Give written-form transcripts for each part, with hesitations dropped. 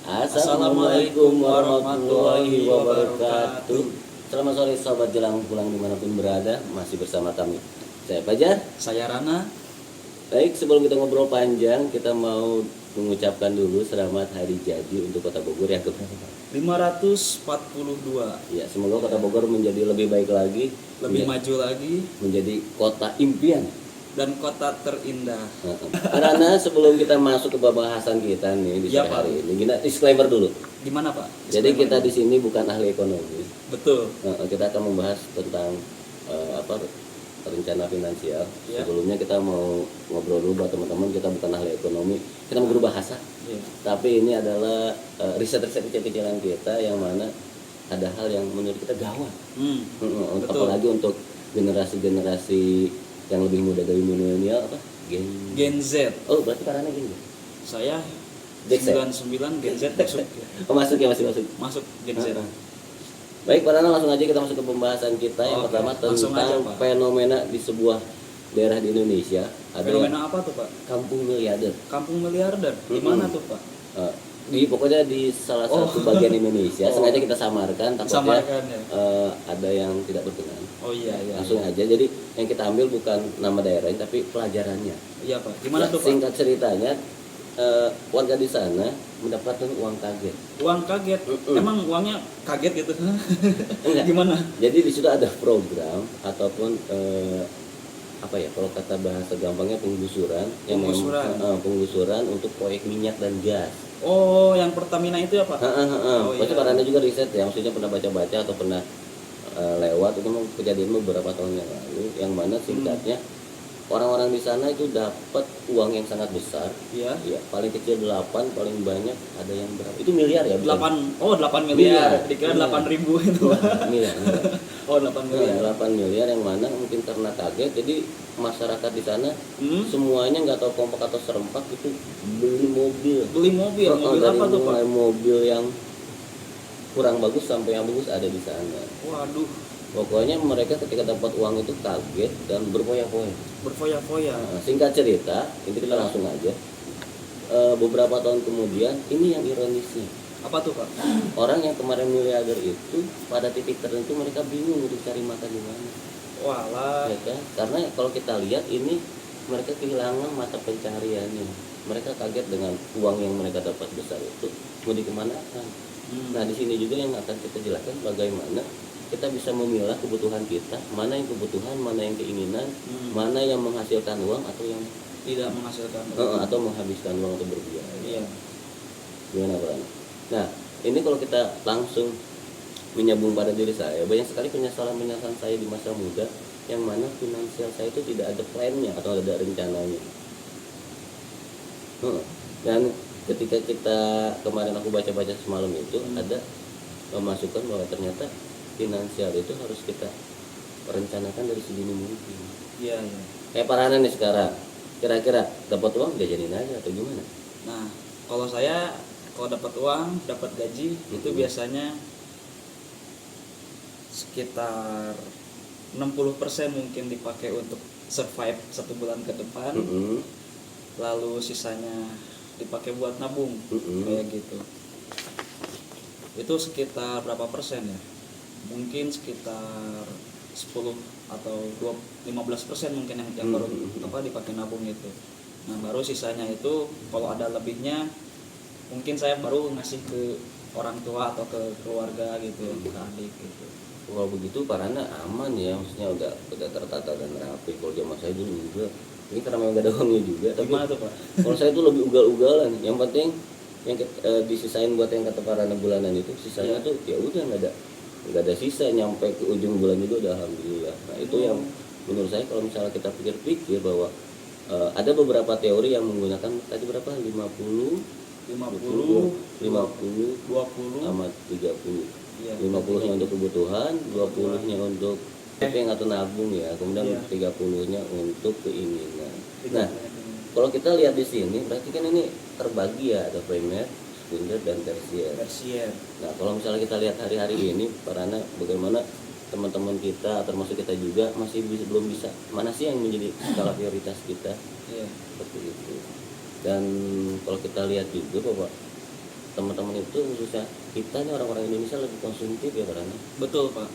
Assalamualaikum warahmatullahi wabarakatuh. Selamat sore sahabat jelang pulang dimanapun berada. Masih bersama kami, saya Fajar, saya Rana. Baik, sebelum kita ngobrol panjang, kita mau mengucapkan dulu selamat hari jadi untuk Kota Bogor yang keberapa? 542. Ya, semoga Kota Bogor menjadi lebih baik lagi, lebih maju lagi, menjadi kota impian dan kota terindah. Karena sebelum kita masuk ke pembahasan kita nih di sore hari ini, kita disclaimer dulu. Gimana Pak? Jadi kita di sini bukan ahli ekonomi. Betul. Kita akan membahas tentang rencana finansial. Ya. Sebelumnya kita mau ngobrol dulu buat teman-teman, kita bukan ahli ekonomi, kita mau berubah bahasa. Ya. Tapi ini adalah riset-riset kecil-kecilan kita yang mana ada hal yang menurut kita gawat. Apalagi untuk generasi-generasi yang lebih muda dari milenial, apa? Gen Z. Oh, berarti karena gini. Saya Gen Z. 99 Gen Z masuk. Masuk ya, masih masuk. Masuk Gen Z. Baik, Pak Nana, langsung aja kita masuk ke pembahasan kita. Yang pertama tentang fenomena di sebuah daerah di Indonesia. Ada fenomena apa tuh Pak? Kampung miliarder. Kampung miliarder. Di mana tuh Pak? Pokoknya di salah satu bagian Indonesia. Sengaja kita samarkan, takutnya ada yang tidak berkenan. Oh iya. Langsung aja. Jadi yang kita ambil bukan nama daerahnya, tapi pelajarannya. Iya Pak. Gimana tuh Pak? Singkat ceritanya, warga di sana mendapatkan uang kaget. Uang kaget? Emang uangnya kaget gitu? Enggak. Gimana? Jadi di situ ada program ataupun kalau kata bahasa gampangnya penggusuran. Penggusuran untuk proyek minyak dan gas. Oh, yang Pertamina itu ya Pak? Pasti Pak Randa juga riset ya, maksudnya pernah baca-baca atau pernah lewat itu kejadian beberapa tahun yang lalu, yang mana singkatnya orang-orang di sana itu dapat uang yang sangat besar. Iya. Ya, paling kecil 8, paling banyak ada yang berapa? Itu miliar ya? 8 miliar. Dikira 8.000 itu. Miliar. Oh, 8 miliar. 8 miliar yang mana mungkin karena kaget, jadi masyarakat di sana semuanya nggak tahu kompak atau serempak itu beli mobil. Mobil apa tuh Pak? Mobil yang kurang bagus sampai yang bagus ada di sana. Waduh. Pokoknya mereka ketika dapat uang itu kaget dan berfoya-foya. Singkat cerita, ini kita langsung aja. Beberapa tahun kemudian, ini yang ironisnya. Apa tuh Pak? Orang yang kemarin miliarder itu pada titik tertentu mereka bingung untuk cari makan di mana. Walah. Ya kan? Karena kalau kita lihat ini mereka kehilangan mata pencahariannya. Mereka kaget dengan uang yang mereka dapat besar itu mau dikemanakan. Nah di sini juga yang akan kita jelaskan bagaimana kita bisa memilah kebutuhan kita, mana yang kebutuhan, mana yang keinginan, mana yang menghasilkan uang atau yang tidak menghasilkan uang. Atau menghabiskan uang untuk berbiaya. Iya. Gimana Pak? Nah ini kalau kita langsung menyambung pada diri saya, banyak sekali penyesalan saya di masa muda yang mana finansial saya itu tidak ada plannya atau ada rencananya. Dan ketika kita kemarin aku baca-baca semalam itu ada masukan bahwa ternyata finansial itu harus kita rencanakan dari sedini mungkin. Iya. Kayak Parana nih sekarang, kira-kira dapat uang jajanin aja atau gimana? Nah, kalau saya dapat uang, dapat gaji itu biasanya sekitar 60% mungkin dipakai untuk survive 1 bulan ke depan. Lalu sisanya dipakai buat nabung, kayak gitu. Itu sekitar berapa persen ya? Mungkin sekitar 10 atau 15% mungkin yang baru dipakai nabung itu. Nah baru sisanya itu kalau ada lebihnya mungkin saya baru ngasih ke orang tua atau ke keluarga gitu, ke adik gitu. Kalau begitu Parana aman ya, maksudnya udah tertata dan rapi. Kalau zaman saya dulu juga, ini karena memang gak ada uangnya juga. Gimana tuh Pak? Kalau saya tuh lebih ugal-ugalan. Yang penting yang disisain buat yang kata Parana bulanan itu, sisanya tuh ya udah nggak ada sisa, nyampe ke ujung bulan juga udah alhamdulillah. Nah itu yang menurut saya kalau misalnya kita pikir-pikir bahwa ada beberapa teori yang menggunakan tadi berapa 50 sama 30. 50-nya untuk kebutuhan, 20-nya untuk yang atau nabung ya, kemudian 30-nya untuk keinginan. Nah kalau kita lihat di sini berarti kan ini terbagi ya, ada primer, sekunder dan tersier. Nah kalau misalnya kita lihat hari-hari ini Parana, bagaimana teman-teman kita termasuk kita juga masih belum bisa mana sih yang menjadi skala prioritas kita. Seperti itu. Dan kalau kita lihat juga bahwa teman-teman itu khususnya kita nih orang-orang Indonesia lebih konsumtif ya karena. Betul Pak.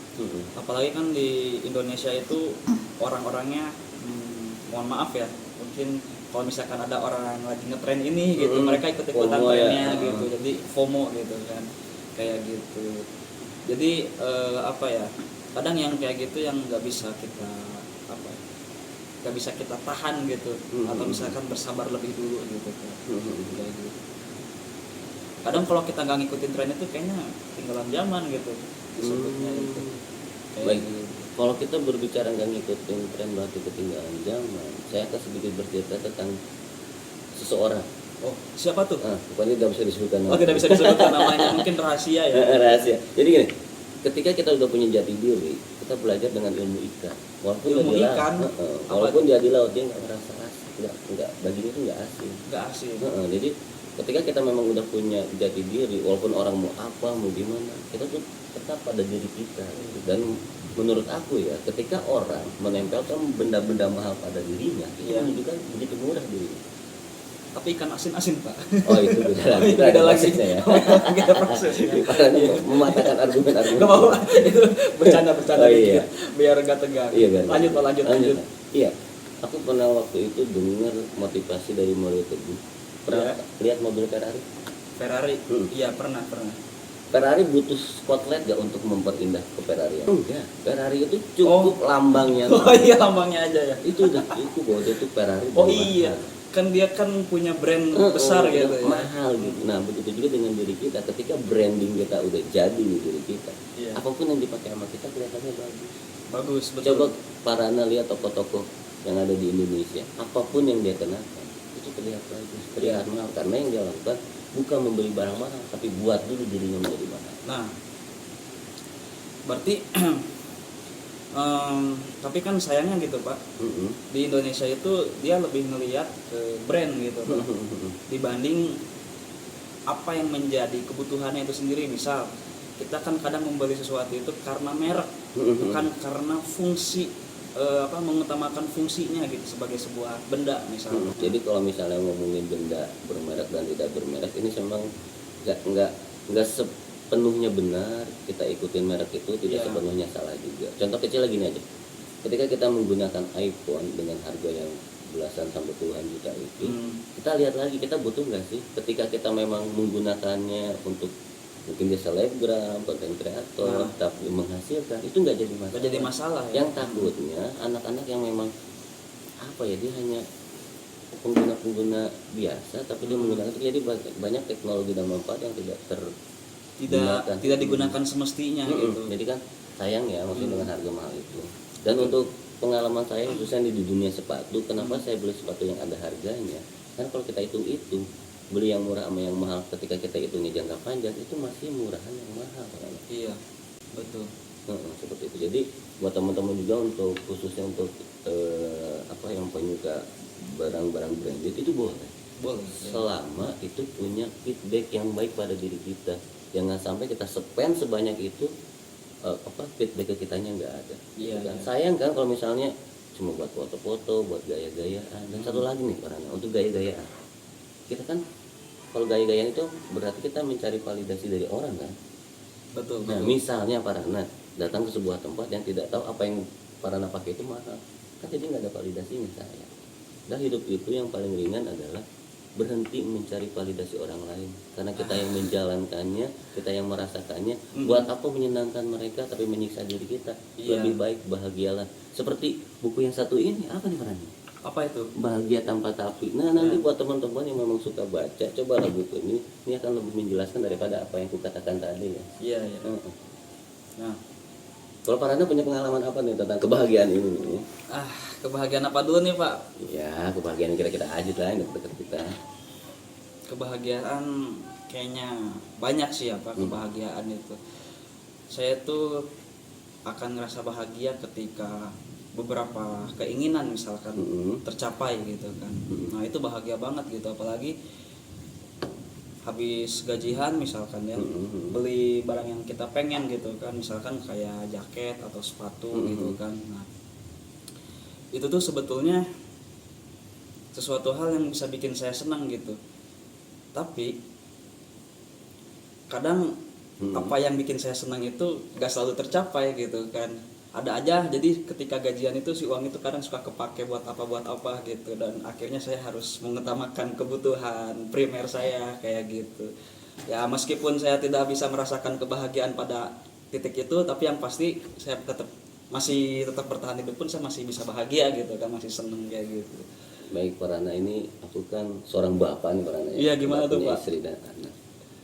Apalagi kan di Indonesia itu orang-orangnya mohon maaf ya, mungkin kalau misalkan ada orang lagi ngetren ini gitu, mereka ikut-ikutan FOMO trennya ya. gitu, jadi FOMO gitu kan, kayak gitu. Jadi apa ya, kadang yang kayak gitu yang nggak bisa kita apa ya, nggak bisa kita tahan gitu, atau misalkan bersabar lebih dulu gitu kan. Kayak gitu. Kadang kalau kita nggak ngikutin tren itu kayaknya tinggalan zaman gitu disebutnya itu. Kayak Baik. gitu. Kalau kita berbicara nggak ngikutin tren berarti ketinggalan zaman, saya akan sedikit bercerita tentang seseorang. Oh, siapa tuh? Pokoknya tidak bisa disebutkan Oh, tidak bisa disebutkan namanya, mungkin rahasia ya. rahasia. Jadi gini, ketika kita udah punya jati diri, kita belajar dengan ilmu ikan. Walaupun Ilmu dia di laut, ikan? walaupun dia di laut dia nggak merasa asing, nggak baginya itu nggak asing. Nggak asing. Jadi ketika kita memang udah punya jati diri, walaupun orang mau apa mau gimana, kita tuh tetap pada diri kita. Dan menurut aku ya, ketika orang menempelkan benda-benda mahal pada dirinya, itu menunjukkan begitu murah dirinya. Tapi ikan asin Pak. Oh itu beda lagi. Itu beda lagi. Prosesnya ya. Beda prosesnya. Mematahkan argumen-argumen. Gak mau, itu bercanda Oh, iya. dikit, biar gak tegang. Iya, biar lanjut Pak, lanjut. Iya, aku pernah waktu itu dengar motivasi dari Mario Teguh. Pernah lihat mobil Ferrari? Ferrari? Iya pernah. Ferrari butuh spotlight gak untuk memperindah ke Ferrari? Enggak. Ferrari itu cukup lambangnya. Oh iya, lambangnya aja ya. Itu udah cukup bahwa itu Ferrari. Oh iya, kan dia kan punya brand besar gitu ya. Mahal gitu. Nah begitu juga dengan diri kita. Ketika branding kita udah jadi di diri kita, apapun yang dipakai sama kita kelihatannya bagus. Betul. Coba Parana lihat tokoh-tokoh yang ada di Indonesia, apapun yang dia kenakan itu terlihat bagus, terlihat mahal, karena yang dia lakukan bukan membeli barang mahal, tapi buat dulu dirinya menjadi mahal. Nah, berarti tapi kan sayangnya gitu Pak, di Indonesia itu dia lebih ngelihat ke brand gitu Pak, dibanding apa yang menjadi kebutuhannya itu sendiri. Misal kita kan kadang membeli sesuatu itu karena merek, bukan karena fungsi, mengutamakan fungsinya gitu sebagai sebuah benda misalnya. Jadi kalau misalnya ngomongin benda bermerek dan tidak bermerek, ini memang nggak sepenuhnya benar. Kita ikutin merek itu tidak sepenuhnya salah juga. Contoh kecil lagi nih aja, ketika kita menggunakan iPhone dengan harga yang belasan sampai puluhan juta itu, kita lihat lagi kita butuh nggak sih. Ketika kita memang menggunakannya untuk mungkin dia selebgram, konten kreator, tapi menghasilkan, itu nggak jadi masalah. Nggak jadi masalah ya. Yang takutnya anak-anak yang memang apa ya, dia hanya pengguna biasa, tapi dia menggunakan itu, jadi banyak teknologi dan manfaat yang tidak digunakan semestinya gitu. Jadi kan sayang ya, maksudnya dengan harga mahal itu. Dan untuk pengalaman saya khususnya di dunia sepatu, kenapa saya beli sepatu yang ada harganya? Kan kalau kita hitung itu, beli yang murah sama yang mahal, ketika kita hitungnya jangka panjang itu masih murahan yang mahal kan? Iya, betul. Seperti itu. Jadi buat teman-teman juga untuk khususnya untuk yang penyuka barang-barang branded itu boleh. Selama itu punya feedback yang baik pada diri kita. Jangan sampai kita spend sebanyak itu feedback ke kitanya nggak ada. Dan sayang kan kalau misalnya cuma buat foto-foto, buat gaya-gayaan. Dan satu lagi nih karena untuk gaya-gayaan, kita kan kalau gaya-gayaan itu berarti kita mencari validasi dari orang kan. Betul. Nah misalnya Parana datang ke sebuah tempat yang tidak tahu apa yang Parana pakai itu mahal, kan jadi nggak ada validasinya saya. Dan hidup itu yang paling ringan adalah berhenti mencari validasi orang lain, karena kita yang menjalankannya, kita yang merasakannya. Buat apa menyenangkan mereka tapi menyiksa diri kita? Lebih baik bahagialah. Seperti buku yang satu ini, apa nih Parana? Apa itu? Bahagia Tanpa Tapi. Nah nanti buat teman-teman yang memang suka baca, cobalah buku ini akan lebih menjelaskan daripada apa yang kukatakan tadi ya. Iya. Nah, kalau Parana punya pengalaman apa nih tentang kebahagiaan ini nih? Kebahagiaan apa dulu nih Pak? Ya kebahagiaan kira-kira aja lah yang dekat kita. Kebahagiaan kayaknya banyak sih ya Pak, kebahagiaan itu. Saya tuh akan ngerasa bahagia ketika beberapa keinginan misalkan tercapai gitu kan. Nah itu bahagia banget gitu, apalagi habis gajian misalkan ya, beli barang yang kita pengen gitu kan, misalkan kayak jaket atau sepatu gitu kan. Nah itu tuh sebetulnya sesuatu hal yang bisa bikin saya senang gitu. Tapi kadang apa yang bikin saya senang itu gak selalu tercapai gitu kan. Ada aja, jadi ketika gajian itu si uang itu kadang suka kepake buat apa gitu, dan akhirnya saya harus mengutamakan kebutuhan primer saya kayak gitu. Ya meskipun saya tidak bisa merasakan kebahagiaan pada titik itu, tapi yang pasti saya masih tetap bertahan hidup pun saya masih bisa bahagia gitu kan, masih seneng kayak gitu. Baik Pak Rana, ini aku kan seorang bapak nih Pak Rana ya. Iya, gimana tuh punya Pak? istri dan anak.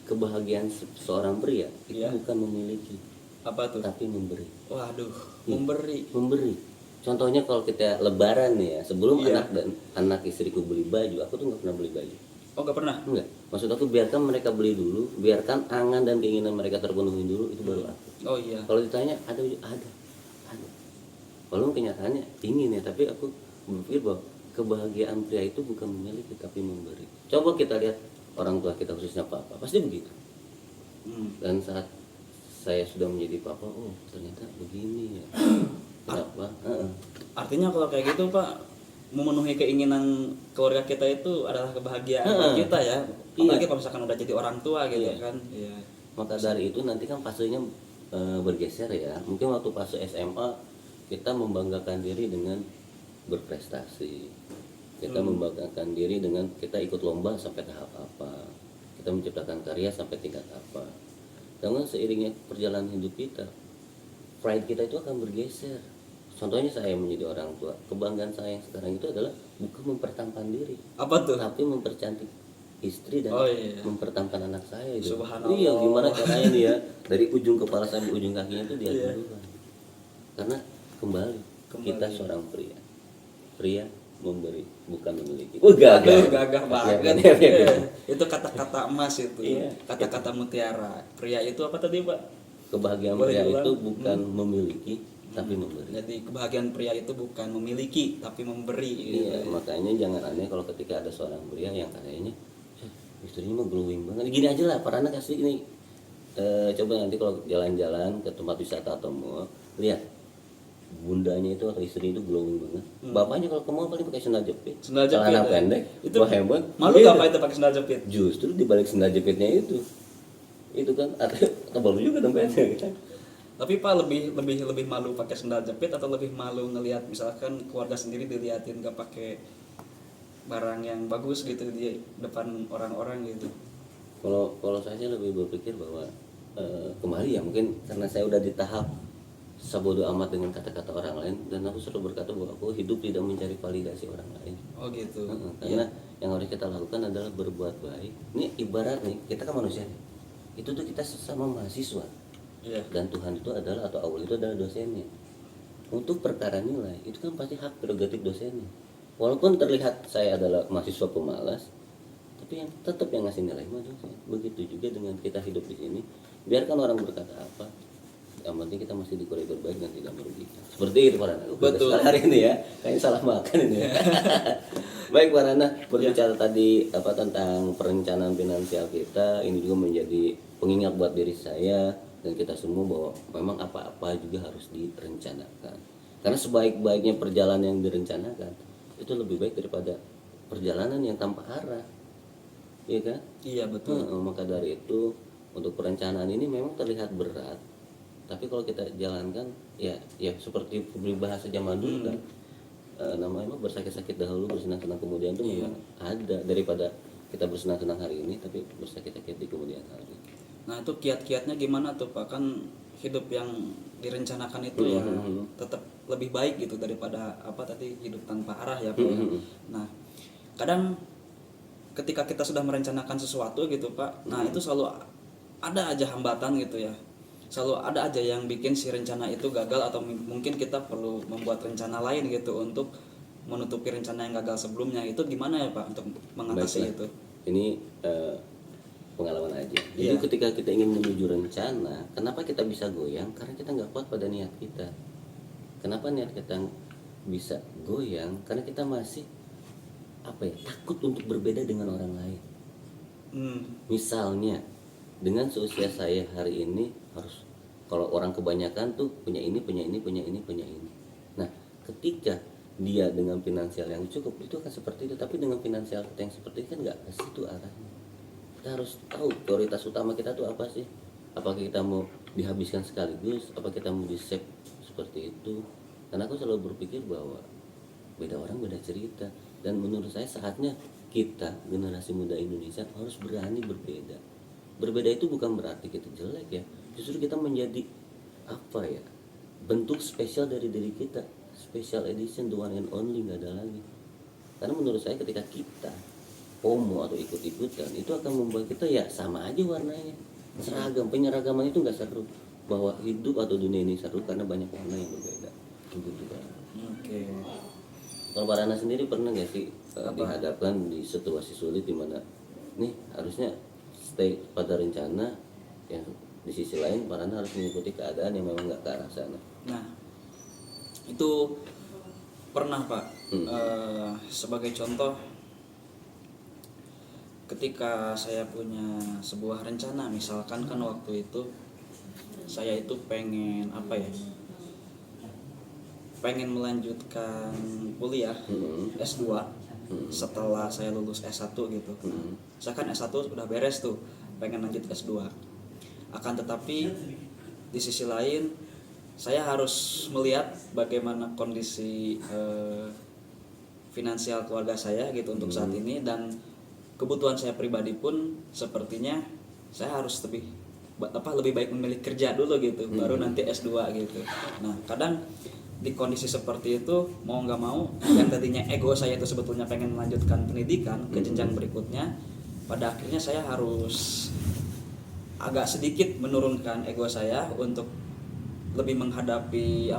Kebahagiaan seorang pria itu Iya. bukan memiliki, Apa tuh? tapi memberi. Waduh, Iya. memberi. Memberi. Contohnya kalau kita lebaran nih ya, sebelum Iya. anak istriku beli baju, aku tuh nggak pernah beli baju. Oh gak pernah? Enggak. Maksud aku biarkan mereka beli dulu, biarkan angan dan keinginan mereka terpenuhi dulu, itu baru aku. Oh iya. Kalau ditanya ada. Walaupun kenyataannya ingin ya, tapi aku berpikir bahwa kebahagiaan pria itu bukan memiliki tapi memberi. Coba kita lihat orang tua kita, khususnya papa, pasti begitu. Dan saat saya sudah menjadi papa, oh ternyata begini ya. Kenapa? Artinya kalau kayak gitu Pak, memenuhi keinginan keluarga kita itu adalah kebahagiaan buat kita ya. Apalagi kalau misalkan udah jadi orang tua gitu kan. Iya. Maka dari itu nanti kan fasenya bergeser ya. Mungkin waktu fase SMA kita membanggakan diri dengan berprestasi. Kita membanggakan diri dengan kita ikut lomba sampai tahap apa. Kita menciptakan karya sampai tingkat apa. Dengan seiringnya perjalanan hidup kita, pride kita itu akan bergeser. Contohnya saya menjadi orang tua, kebanggaan saya yang sekarang itu adalah bukan mempertampar diri, Apa tuh? tapi mempercantik istri dan mempertampar anak saya itu. Subhanallah. Iya, gimana caranya nih ya, dari ujung kepala sampai ujung kakinya itu dia duluan. Karena kembali kita seorang pria memberi bukan memiliki. Gagah banget. Iya. Itu kata-kata emas itu. Iya. Kata-kata mutiara. Pria itu apa tadi Pak? Kebahagiaan Boleh pria diulang? itu bukan memiliki tapi memberi. Jadi kebahagiaan pria itu bukan memiliki tapi memberi. Iya, makanya jangan aneh kalau ketika ada seorang pria yang kayaknya istrinya mah glowing banget. Gini aja lah, para anak kasih ini. Coba nanti kalau jalan-jalan ke tempat wisata atau mall, lihat bundanya itu atau istri itu glowing banget. Bapaknya kalau ke mall paling pakai sendal jepit. Sendal jepit. Celana pendek, Itu hebat. malu Iya. gak Pak itu pakai sendal jepit? Justru di balik sendal jepitnya itu kan atau baru juga dompetnya. Tapi Pak lebih malu pakai sendal jepit atau lebih malu ngelihat misalkan keluarga sendiri diliatin gak pakai barang yang bagus gitu di depan orang-orang gitu. Kalau saya sih lebih berpikir bahwa kembali ya, mungkin karena saya udah di tahap sabodo amat dengan kata-kata orang lain, dan aku selalu berkata bahwa aku hidup tidak mencari validasi orang lain. Oh gitu. Karena yang harus kita lakukan adalah berbuat baik. Ini ibarat nih, kita kan manusia nih. Itu tuh kita sesama mahasiswa. Iya. Dan Tuhan itu adalah, atau Allah itu adalah dosennya. Untuk perkara nilai itu kan pasti hak prerogatif dosennya. Walaupun terlihat saya adalah mahasiswa pemalas, tapi yang tetap yang ngasih nilai mah dosen. Begitu juga dengan kita hidup di sini. Biarkan orang berkata apa, yang penting kita masih di koridor baik dan tidak merugikan. Seperti itu Pak Rana. Betul. Hari ini ya, kayaknya salah makan ini. Baik Pak Rana, berbicara tadi apa tentang perencanaan finansial kita, ini juga menjadi pengingat buat diri saya dan kita semua bahwa memang apa-apa juga harus direncanakan. Karena sebaik-baiknya perjalanan yang direncanakan itu lebih baik daripada perjalanan yang tanpa arah. Iya kan? Iya betul. Maka dari itu untuk perencanaan ini memang terlihat berat. Tapi kalau kita jalankan ya seperti peribahasa zaman dulu kan. Namanya bersakit-sakit dahulu, bersenang-senang kemudian itu memang ada, daripada kita bersenang-senang hari ini tapi bersakit-sakit di kemudian hari. Nah itu kiat-kiatnya gimana tuh Pak? Kan hidup yang direncanakan itu ya tetap lebih baik gitu daripada apa tadi hidup tanpa arah ya Pak. Nah kadang ketika kita sudah merencanakan sesuatu gitu Pak, nah itu selalu ada aja hambatan gitu ya. Selalu ada aja yang bikin si rencana itu gagal, atau mungkin kita perlu membuat rencana lain gitu untuk menutupi rencana yang gagal sebelumnya. Itu gimana ya Pak untuk mengatasi itu? Ini pengalaman aja. Jadi ketika kita ingin menuju rencana, kenapa kita bisa goyang? Karena kita nggak kuat pada niat kita. Kenapa niat kita bisa goyang? Karena kita masih takut untuk berbeda dengan orang lain. Misalnya dengan seusia saya hari ini harus, kalau orang kebanyakan tuh punya ini. Nah, ketika dia dengan finansial yang cukup itu akan seperti itu, tapi dengan finansial yang seperti itu kan nggak ke situ arahnya. kita harus tahu prioritas utama kita tuh apa sih. Apakah kita mau dihabiskan sekaligus, apa kita mau di-save seperti itu. Karena aku selalu berpikir bahwa beda orang beda cerita, dan menurut saya saatnya kita generasi muda Indonesia harus berani berbeda. Berbeda itu bukan berarti kita jelek ya, justru kita menjadi apa ya, bentuk spesial dari diri kita, special edition, the one and only, nggak ada lagi. Karena menurut saya ketika kita FOMO atau ikut-ikutan, itu akan membuat kita ya sama aja warnanya, seragam. Penyeragaman itu nggak seru. Bahwa hidup atau dunia ini seru karena banyak warna yang berbeda. Itu juga. Oke. Kalau Pak Rana sendiri pernah nggak sih dihadapkan di situasi sulit di mana nih harusnya stay pada rencana, yang di sisi lain Pak Rana harus mengikuti keadaan yang memang nggak ke arah sana. Nah, itu pernah Pak. Sebagai contoh, ketika saya punya sebuah rencana, misalkan kan waktu itu saya itu pengen pengen melanjutkan kuliah S2 setelah saya lulus S1 gitu. Saya kan S1 udah beres tuh, pengen lanjut S2. Akan tetapi di sisi lain saya harus melihat bagaimana kondisi finansial keluarga saya gitu untuk saat ini, dan kebutuhan saya pribadi pun sepertinya saya harus lebih baik memilih kerja dulu gitu, baru nanti S2 gitu. Nah, kadang di kondisi seperti itu mau nggak mau, yang tadinya ego saya itu sebetulnya pengen melanjutkan pendidikan ke jenjang berikutnya, pada akhirnya saya harus agak sedikit menurunkan ego saya untuk lebih menghadapi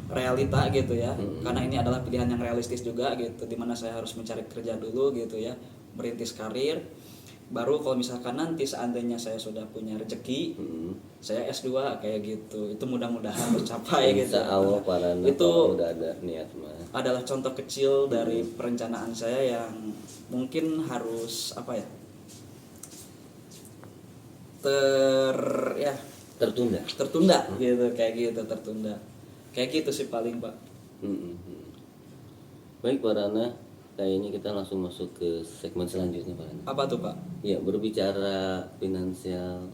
realita gitu ya. Karena ini adalah pilihan yang realistis juga gitu, dimana saya harus mencari kerja dulu gitu ya, merintis karir. Baru kalau misalkan nanti seandainya saya sudah punya rezeki, saya S2 kayak gitu. Itu mudah-mudahan tercapai gitu. Awal Parana itu udah ada niat mah. Adalah contoh kecil dari perencanaan saya yang mungkin harus tertunda gitu, kayak gitu sih paling Pak. Baik Pak Rana, kayaknya kita langsung masuk ke segmen selanjutnya Pak Rana. Apa tuh Pak? Ya, berbicara finansial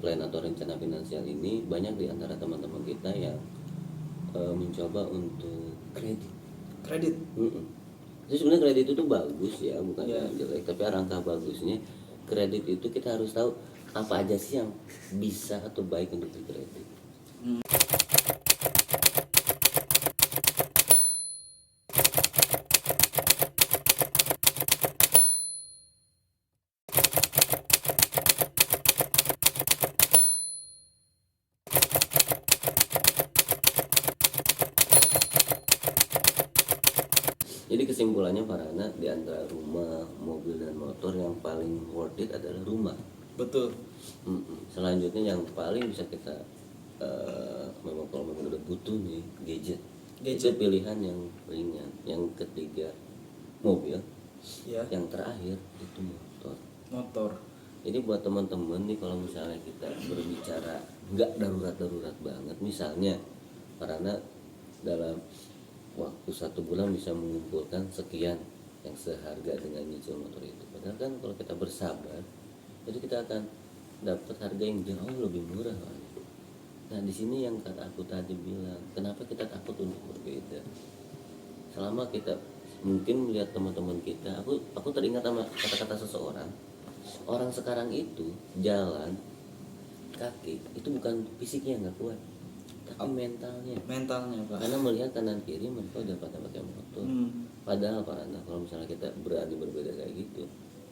plan atau rencana finansial ini, banyak di antara teman-teman kita yang mencoba untuk kredit. Jadi sebenarnya kredit itu bagus ya, bukan jelek, tapi alangkah bagusnya kredit itu kita harus tahu apa aja sih yang bisa atau baik untuk dikredit. Jadi kesimpulannya Farhana, di antara rumah, mobil dan motor yang paling worth it adalah rumah. Betul. Selanjutnya yang paling bisa kita memang kalau memang udah butuh nih gadget. Itu pilihan yang ringan. Yang ketiga mobil. Ya. Yang terakhir itu motor. Jadi buat teman-teman nih, kalau misalnya kita berbicara nggak darurat banget, misalnya Farhana dalam waktu 1 bulan bisa mengumpulkan sekian yang seharga dengan nyicil motor itu. Padahal kan kalau kita bersabar, itu kita akan dapat harga yang jauh lebih murah. Nah di sini yang kata aku tadi bilang, kenapa kita takut untuk berbeda? Selama kita mungkin melihat teman-teman kita, aku teringat sama kata-kata seseorang. Orang sekarang itu jalan kaki itu bukan fisiknya nggak kuat, tapi mentalnya Pak. Karena melihat kanan kiri mereka udah pada pakai motor. Padahal Pak Rana, kalau misalnya kita berani berbeda kayak gitu,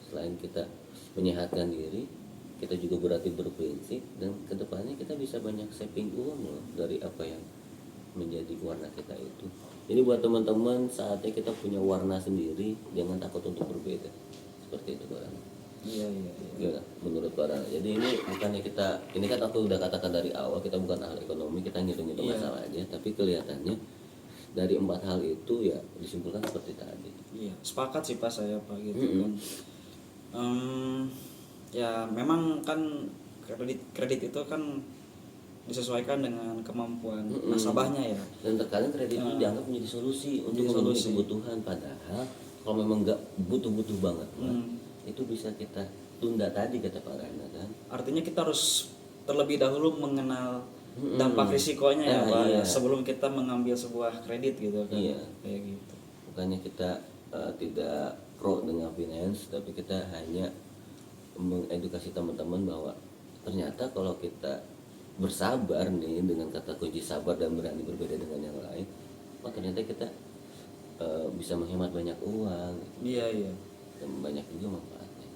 selain kita menyehatkan diri, kita juga berarti berprinsip, dan kedepannya kita bisa banyak saving uang loh dari apa yang menjadi warna kita itu. Jadi buat teman-teman, saatnya kita punya warna sendiri, jangan takut untuk berbeda. Seperti itu Pak Rana. Iya. Gimana menurut Pak Rana? Jadi ini bukannya ini kan aku udah katakan dari awal, kita bukan ahli ekonomi, kita ngitung-ngitung masalah aja, tapi kelihatannya dari 4 hal itu ya disimpulkan seperti tadi. Iya, sepakat sih Pak saya Pak gitu kan. Ya memang kan kredit itu kan disesuaikan dengan kemampuan nasabahnya ya. Dan terkadang kredit itu dianggap menjadi solusi untuk memenuhi kebutuhan, padahal kalau memang nggak butuh banget itu bisa kita tunda tadi kata Pak Rana kan. Artinya kita harus terlebih dahulu mengenal dampak risikonya ya Pak, iya. sebelum kita mengambil sebuah kredit gitu kan. Iya. Kayak gitu. Bukannya kita tidak pro dengan finance, tapi kita hanya mengedukasi teman-teman bahwa ternyata kalau kita bersabar nih, dengan kata kunci sabar dan berani berbeda dengan yang lain, oh ternyata kita bisa menghemat banyak uang. Iya. Dan banyak juga manfaatnya.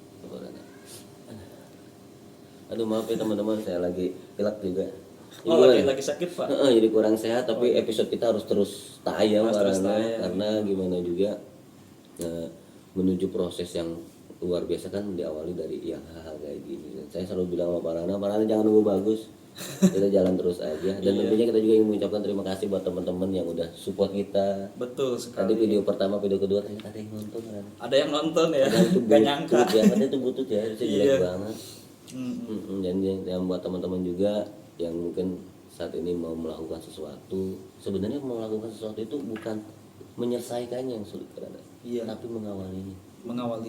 Aduh maaf ya teman-teman, saya lagi pilek juga. Oh, lagi sakit Pak. Jadi kurang sehat, tapi episode kita harus terus tayang karena gimana juga menuju proses yang luar biasa kan diawali dari yang hal-hal kayak gini. Dan saya selalu bilang sama Pak Rana jangan nunggu bagus, kita jalan terus aja. Dan tentunya kita juga ingin mengucapkan terima kasih buat teman-teman yang udah support kita. Betul sekali. Tadi video pertama, video kedua ternyata ada yang nonton kan. Ada yang nonton ya, gak nyangka. Katanya itu butut ya, itu jelek banget. Dan yang buat teman-teman juga yang mungkin saat ini mau melakukan sesuatu, sebenarnya mau melakukan sesuatu itu bukan menyelesaikannya yang sulit karena, tapi mengawalinya.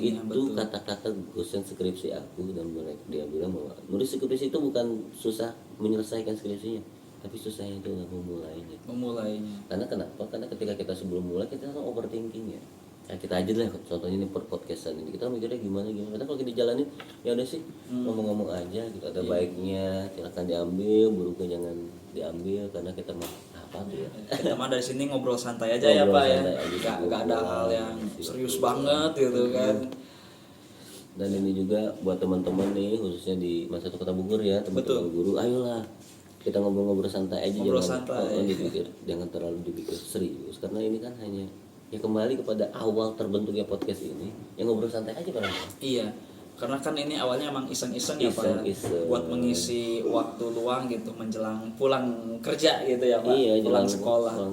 Itu betul. kata-kata dosen skripsi aku, dan dia bilang bahwa nulis skripsi itu bukan susah menyelesaikan skripsinya, tapi susahnya itu memulainya. Karena kenapa? Karena ketika kita sebelum mulai kita langsung overthinking ya. Ya kita aja lah, contohnya ini podcastan ini kita mikirnya gimana. Karena kalau kita jalanin ya udah sih ngomong-ngomong aja gitu. Ada baiknya silakan diambil, buruknya jangan diambil, karena kita mah apa tuh ya. Kita mah dari sini ngobrol santai aja ya Pak ya. Gak ada hal yang serius banget gitu kan. Dan ini juga buat teman-teman nih, khususnya di masa itu Kota Bogor ya, teman-teman guru, ayolah kita ngobrol-ngobrol santai aja, jangan terlalu dipikir serius, karena ini kan hanya ya kembali kepada awal terbentuknya podcast ini, yang ngobrol santai aja bareng. Iya, karena kan ini awalnya emang iseng-iseng ya Pak, buat mengisi waktu luang gitu menjelang pulang kerja gitu ya Pak. Iya, pulang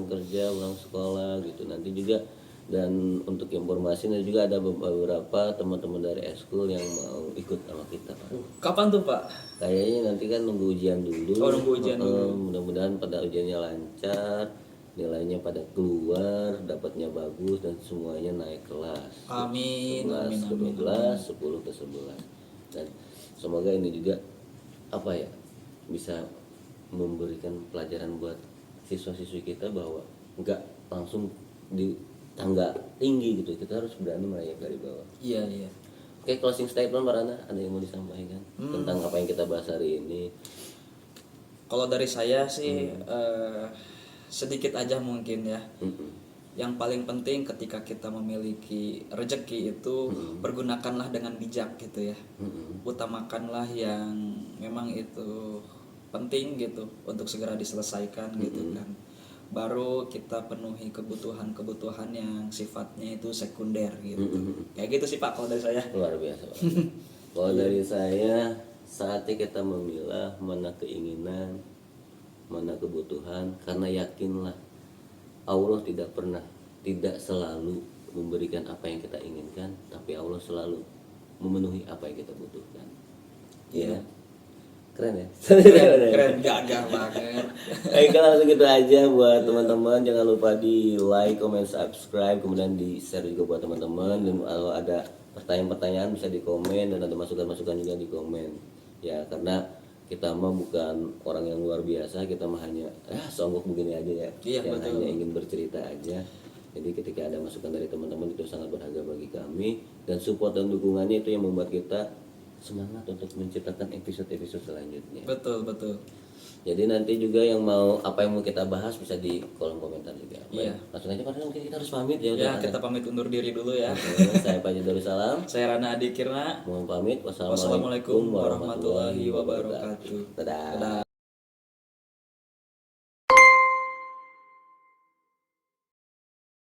kerja, pulang sekolah gitu. Nanti juga, dan untuk informasi nanti juga ada beberapa teman-teman dari eskul yang mau ikut sama kita Pak. Kapan tuh Pak? Kayaknya nanti kan nunggu ujian dulu. Nunggu ujian dulu. Mudah-mudahan pada ujiannya lancar, nilainya pada keluar, dapatnya bagus, dan semuanya naik kelas. Amin. 11 ke 12, 10 ke 11. Dan semoga ini juga bisa memberikan pelajaran buat siswa-siswi kita bahwa enggak langsung di tangga tinggi gitu, kita harus berani merayap dari bawah. Iya. Oke, closing statement Pak Rana, ada yang mau disampaikan tentang apa yang kita bahas hari ini? Kalau dari saya sih sedikit aja mungkin ya. Yang paling penting ketika kita memiliki rezeki itu pergunakanlah dengan bijak gitu ya. Utamakanlah yang memang itu penting gitu untuk segera diselesaikan gitu kan. Baru kita penuhi kebutuhan yang sifatnya itu sekunder gitu. Kayak gitu sih Pak kalau dari saya. Luar biasa Pak. Kalau dari saya, saatnya kita memilah mana keinginan, mana kebutuhan, karena yakinlah Allah tidak selalu memberikan apa yang kita inginkan, tapi Allah selalu memenuhi apa yang kita butuhkan. Iya. Keren ya? Keren, gagah banget. Baik, langsung gitu aja buat teman-teman. Jangan lupa di like, comment, subscribe, kemudian di share juga buat teman-teman. Dan kalau ada pertanyaan-pertanyaan bisa di komen, dan ada masukan-masukan juga di komen. Ya, karena kita mah bukan orang yang luar biasa, kita mah hanya songkok begini aja ya. Iya, yang betul. Hanya ingin bercerita aja. Jadi ketika ada masukan dari teman-teman itu sangat berharga bagi kami, dan support dan dukungannya itu yang membuat kita semangat untuk menciptakan episode-episode selanjutnya. Betul. Jadi nanti juga yang mau apa yang mau kita bahas bisa di kolom komentar juga. Iya. Langsung aja karena mungkin kita harus pamit ya. Ya, kita pamit undur diri dulu ya. Saya Pak Darussalam. Saya Rana Adi Kirna. Mohon pamit. Wassalamualaikum warahmatullahi wabarakatuh. Dadah.